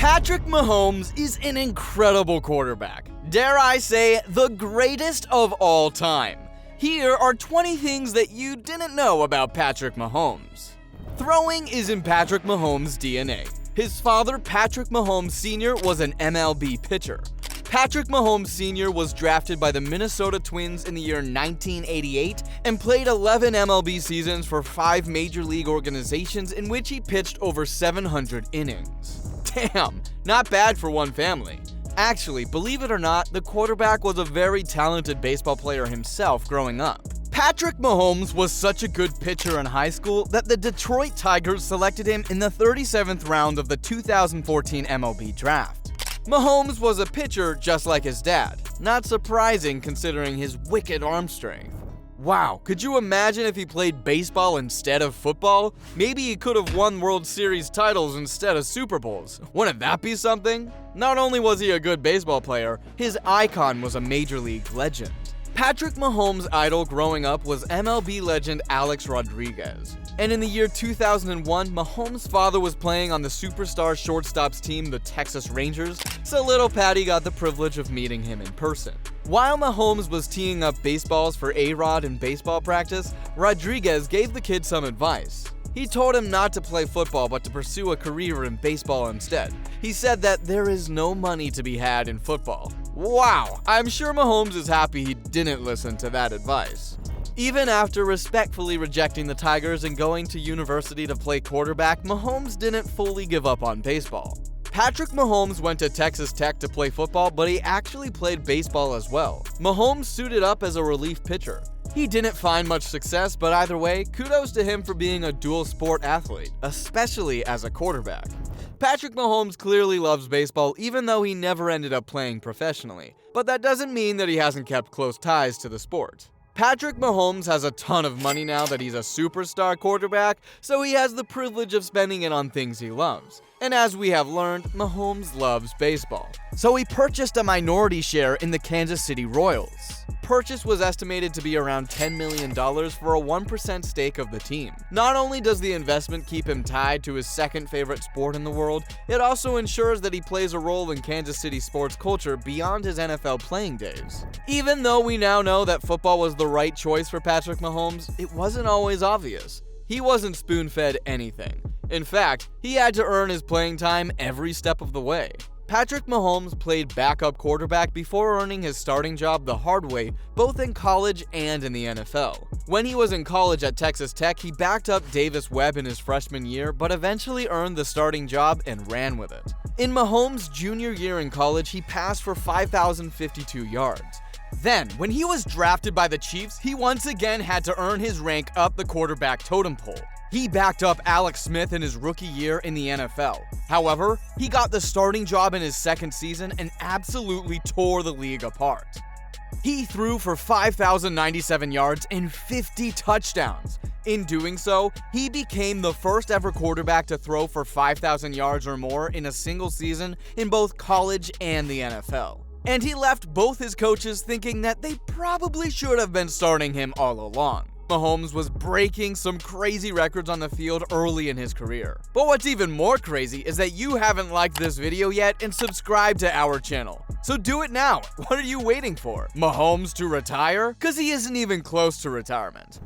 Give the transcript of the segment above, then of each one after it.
Patrick Mahomes is an incredible quarterback. Dare I say, the greatest of all time. Here are 20 things that you didn't know about Patrick Mahomes. Throwing is in Patrick Mahomes' DNA. His father, Patrick Mahomes Sr., was an MLB pitcher. Patrick Mahomes Sr. was drafted by the Minnesota Twins in the year 1988 and played 11 MLB seasons for 5 major league organizations in which he pitched over 700 innings. Damn, not bad for one family. Actually, believe it or not, the quarterback was a very talented baseball player himself growing up. Patrick Mahomes was such a good pitcher in high school that the Detroit Tigers selected him in the 37th round of the 2014 MLB draft. Mahomes was a pitcher just like his dad. Not surprising considering his wicked arm strength. Wow, could you imagine if he played baseball instead of football? Maybe he could have won World Series titles instead of Super Bowls. Wouldn't that be something? Not only was he a good baseball player, his icon was a major league legend. Patrick Mahomes' idol growing up was MLB legend Alex Rodriguez. And in the year 2001, Mahomes' father was playing on the superstar shortstops team, the Texas Rangers, so little Patty got the privilege of meeting him in person. While Mahomes was teeing up baseballs for A-Rod in baseball practice, Rodriguez gave the kid some advice. He told him not to play football but to pursue a career in baseball instead. He said that there is no money to be had in football. Wow, I'm sure Mahomes is happy he didn't listen to that advice. Even after respectfully rejecting the Tigers and going to university to play quarterback, Mahomes didn't fully give up on baseball. Patrick Mahomes went to Texas Tech to play football, but he actually played baseball as well. Mahomes suited up as a relief pitcher. He didn't find much success, but either way, kudos to him for being a dual sport athlete, especially as a quarterback. Patrick Mahomes clearly loves baseball even though he never ended up playing professionally, but that doesn't mean that he hasn't kept close ties to the sport. Patrick Mahomes has a ton of money now that he's a superstar quarterback, so he has the privilege of spending it on things he loves. And as we have learned, Mahomes loves baseball. So he purchased a minority share in the Kansas City Royals. Purchase was estimated to be around $10 million for a 1% stake of the team. Not only does the investment keep him tied to his second favorite sport in the world, it also ensures that he plays a role in Kansas City sports culture beyond his NFL playing days. Even though we now know that football was the right choice for Patrick Mahomes, it wasn't always obvious. He wasn't spoon-fed anything. In fact, he had to earn his playing time every step of the way. Patrick Mahomes played backup quarterback before earning his starting job the hard way, both in college and in the NFL. When he was in college at Texas Tech, he backed up Davis Webb in his freshman year, but eventually earned the starting job and ran with it. In Mahomes' junior year in college, he passed for 5,052 yards. Then, when he was drafted by the Chiefs, he once again had to earn his rank up the quarterback totem pole. He backed up Alex Smith in his rookie year in the NFL. However, he got the starting job in his second season and absolutely tore the league apart. He threw for 5,097 yards and 50 touchdowns. In doing so, he became the first ever quarterback to throw for 5,000 yards or more in a single season in both college and the NFL. And he left both his coaches thinking that they probably should have been starting him all along. Mahomes was breaking some crazy records on the field early in his career. But what's even more crazy is that you haven't liked this video yet and subscribed to our channel. So do it now. What are you waiting for? Mahomes to retire? Cause he isn't even close to retirement.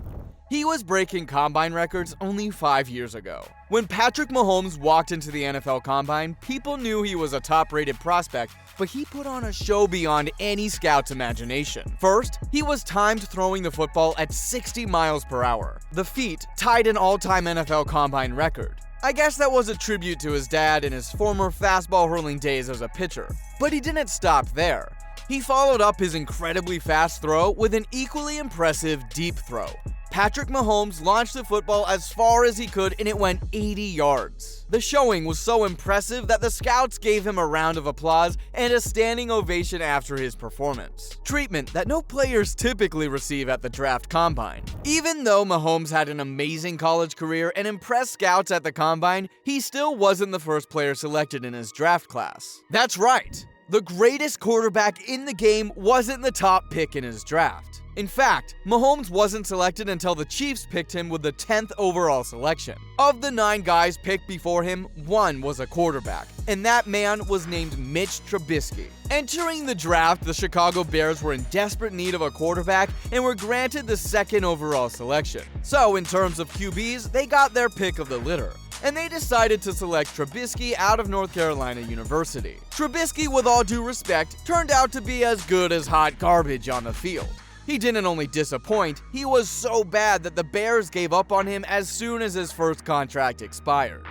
He was breaking combine records only 5 years ago. When Patrick Mahomes walked into the NFL Combine, people knew he was a top-rated prospect, but he put on a show beyond any scout's imagination. First, he was timed throwing the football at 60 miles per hour. The feat tied an all-time NFL Combine record. I guess that was a tribute to his dad and his former fastball-hurling days as a pitcher. But he didn't stop there. He followed up his incredibly fast throw with an equally impressive deep throw. Patrick Mahomes launched the football as far as he could and it went 80 yards. The showing was so impressive that the scouts gave him a round of applause and a standing ovation after his performance. Treatment that no players typically receive at the draft combine. Even though Mahomes had an amazing college career and impressed scouts at the combine, he still wasn't the first player selected in his draft class. That's right! The greatest quarterback in the game wasn't the top pick in his draft. In fact, Mahomes wasn't selected until the Chiefs picked him with the 10th overall selection. Of the 9 guys picked before him, 1 was a quarterback, and that man was named Mitch Trubisky. Entering the draft, the Chicago Bears were in desperate need of a quarterback and were granted the 2nd overall selection. So in terms of QBs, they got their pick of the litter, and they decided to select Trubisky out of North Carolina University. Trubisky, with all due respect, turned out to be as good as hot garbage on the field. He didn't only disappoint, he was so bad that the Bears gave up on him as soon as his first contract expired.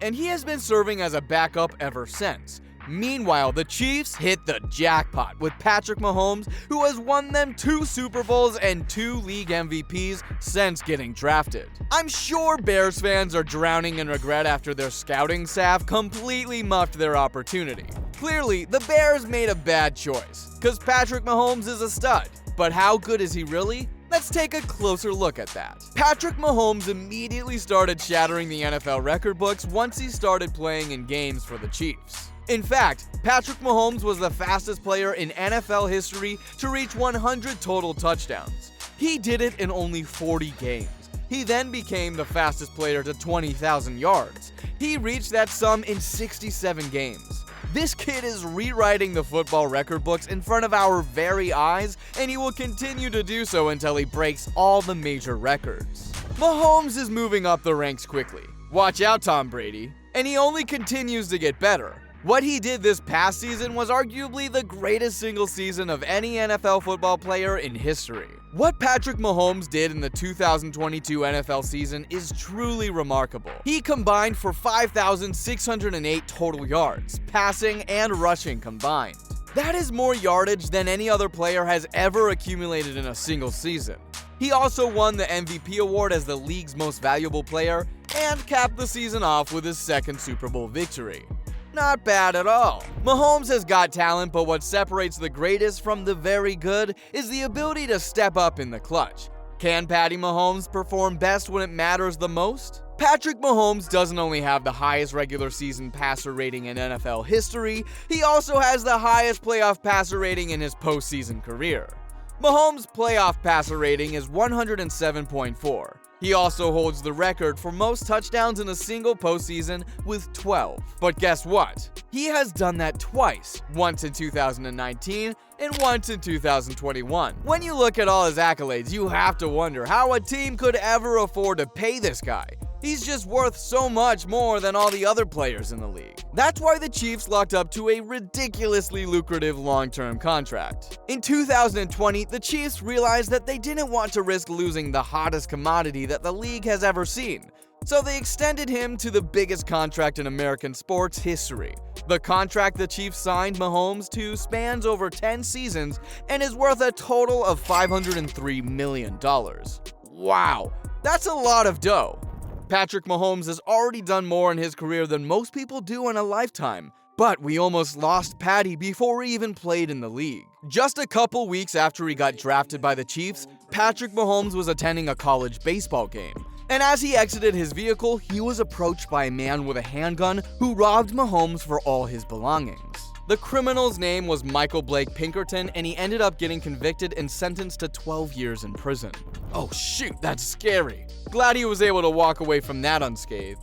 And he has been serving as a backup ever since. Meanwhile, the Chiefs hit the jackpot with Patrick Mahomes, who has won them 2 Super Bowls and 2 league MVPs since getting drafted. I'm sure Bears fans are drowning in regret after their scouting staff completely muffed their opportunity. Clearly, the Bears made a bad choice, because Patrick Mahomes is a stud. But how good is he really? Let's take a closer look at that. Patrick Mahomes immediately started shattering the NFL record books once he started playing in games for the Chiefs. In fact, Patrick Mahomes was the fastest player in NFL history to reach 100 total touchdowns. He did it in only 40 games. He then became the fastest player to 20,000 yards. He reached that sum in 67 games. This kid is rewriting the football record books in front of our very eyes, and he will continue to do so until he breaks all the major records. Mahomes is moving up the ranks quickly. Watch out, Tom Brady. And he only continues to get better. What he did this past season was arguably the greatest single season of any NFL football player in history. What Patrick Mahomes did in the 2022 NFL season is truly remarkable. He combined for 5,608 total yards, passing and rushing combined. That is more yardage than any other player has ever accumulated in a single season. He also won the MVP award as the league's most valuable player and capped the season off with his 2nd Super Bowl victory. Not bad at all. Mahomes has got talent, but what separates the greatest from the very good is the ability to step up in the clutch. Can Patty Mahomes perform best when it matters the most? Patrick Mahomes doesn't only have the highest regular season passer rating in NFL history, he also has the highest playoff passer rating in his postseason career. Mahomes' playoff passer rating is 107.4. He also holds the record for most touchdowns in a single postseason with 12. But guess what? He has done that twice, once in 2019 and once in 2021. When you look at all his accolades, you have to wonder how a team could ever afford to pay this guy. He's just worth so much more than all the other players in the league. That's why the Chiefs locked up to a ridiculously lucrative long-term contract. In 2020, the Chiefs realized that they didn't want to risk losing the hottest commodity that the league has ever seen. So they extended him to the biggest contract in American sports history. The contract the Chiefs signed Mahomes to spans over 10 seasons and is worth a total of $503 million. Wow, that's a lot of dough. Patrick Mahomes has already done more in his career than most people do in a lifetime, but we almost lost Patty before he even played in the league. Just a couple weeks after he got drafted by the Chiefs, Patrick Mahomes was attending a college baseball game. And as he exited his vehicle, he was approached by a man with a handgun who robbed Mahomes for all his belongings. The criminal's name was Michael Blake Pinkerton, and he ended up getting convicted and sentenced to 12 years in prison. Oh shoot, that's scary. Glad he was able to walk away from that unscathed.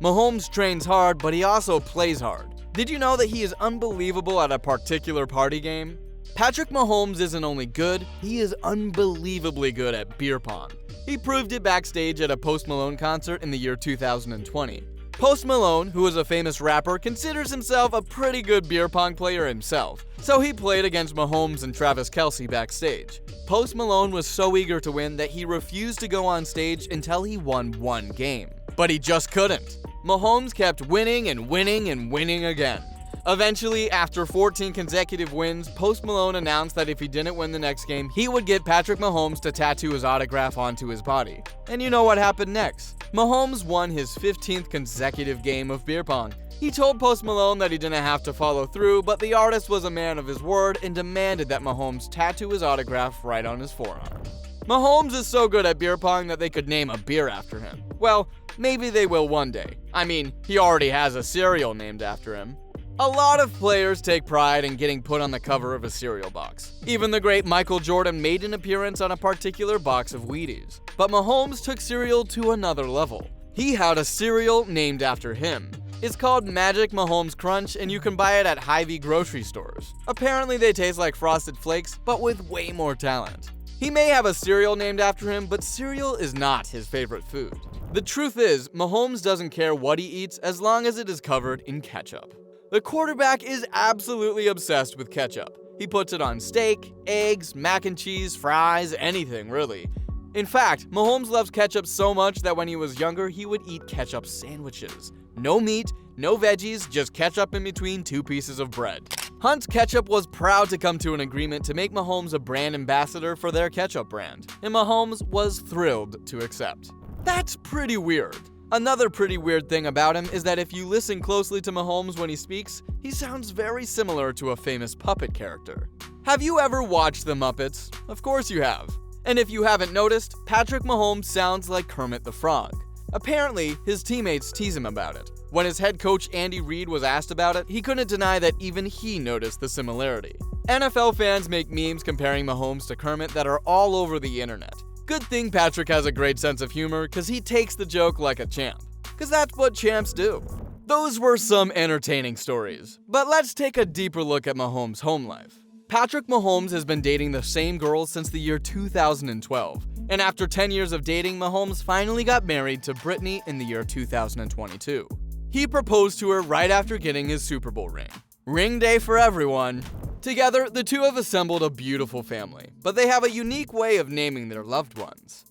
Mahomes trains hard, but he also plays hard. Did you know that he is unbelievable at a particular party game? Patrick Mahomes isn't only good, he is unbelievably good at beer pong. He proved it backstage at a Post Malone concert in the year 2020. Post Malone, who is a famous rapper, considers himself a pretty good beer pong player himself, so he played against Mahomes and Travis Kelce backstage. Post Malone was so eager to win that he refused to go on stage until he won one game. But he just couldn't. Mahomes kept winning and winning and winning again. Eventually, after 14 consecutive wins, Post Malone announced that if he didn't win the next game, he would get Patrick Mahomes to tattoo his autograph onto his body. And you know what happened next? Mahomes won his 15th consecutive game of beer pong. He told Post Malone that he didn't have to follow through, but the artist was a man of his word and demanded that Mahomes tattoo his autograph right on his forearm. Mahomes is so good at beer pong that they could name a beer after him. Well, maybe they will one day. I mean, he already has a cereal named after him. A lot of players take pride in getting put on the cover of a cereal box. Even the great Michael Jordan made an appearance on a particular box of Wheaties. But Mahomes took cereal to another level. He had a cereal named after him. It's called Magic Mahomes Crunch, and you can buy it at Hy-Vee grocery stores. Apparently they taste like Frosted Flakes, but with way more talent. He may have a cereal named after him, but cereal is not his favorite food. The truth is, Mahomes doesn't care what he eats as long as it is covered in ketchup. The quarterback is absolutely obsessed with ketchup. He puts it on steak, eggs, mac and cheese, fries, anything really. In fact, Mahomes loves ketchup so much that when he was younger, he would eat ketchup sandwiches. No meat, no veggies, just ketchup in between two pieces of bread. Hunt's Ketchup was proud to come to an agreement to make Mahomes a brand ambassador for their ketchup brand, and Mahomes was thrilled to accept. That's pretty weird. Another pretty weird thing about him is that if you listen closely to Mahomes when he speaks, he sounds very similar to a famous puppet character. Have you ever watched The Muppets? Of course you have. And if you haven't noticed, Patrick Mahomes sounds like Kermit the Frog. Apparently, his teammates tease him about it. When his head coach Andy Reid was asked about it, he couldn't deny that even he noticed the similarity. NFL fans make memes comparing Mahomes to Kermit that are all over the internet. Good thing Patrick has a great sense of humor, cause he takes the joke like a champ. Cause that's what champs do. Those were some entertaining stories, but let's take a deeper look at Mahomes' home life. Patrick Mahomes has been dating the same girl since the year 2012, and after 10 years of dating, Mahomes finally got married to Brittany in the year 2022. He proposed to her right after getting his Super Bowl ring. Ring day for everyone. Together, the two have assembled a beautiful family, but they have a unique way of naming their loved ones.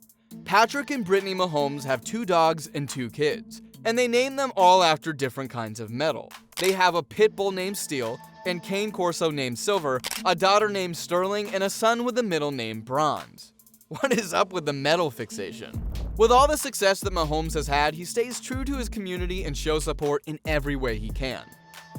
Patrick and Brittany Mahomes have 2 dogs and 2 kids, and they name them all after different kinds of metal. They have a pit bull named Steel, and cane corso named Silver, a daughter named Sterling, and a son with a middle name Bronze. What is up with the metal fixation? With all the success that Mahomes has had, he stays true to his community and shows support in every way he can.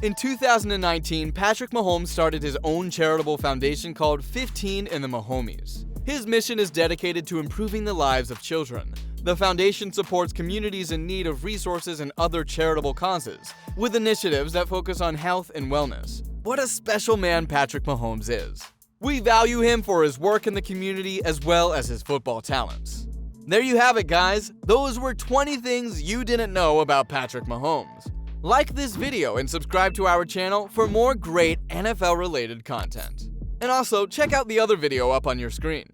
In 2019, Patrick Mahomes started his own charitable foundation called 15 and the Mahomies. His mission is dedicated to improving the lives of children. The foundation supports communities in need of resources and other charitable causes, with initiatives that focus on health and wellness. What a special man Patrick Mahomes is. We value him for his work in the community as well as his football talents. There you have it, guys. Those were 20 things you didn't know about Patrick Mahomes. Like this video and subscribe to our channel for more great NFL-related content. And also, check out the other video up on your screen.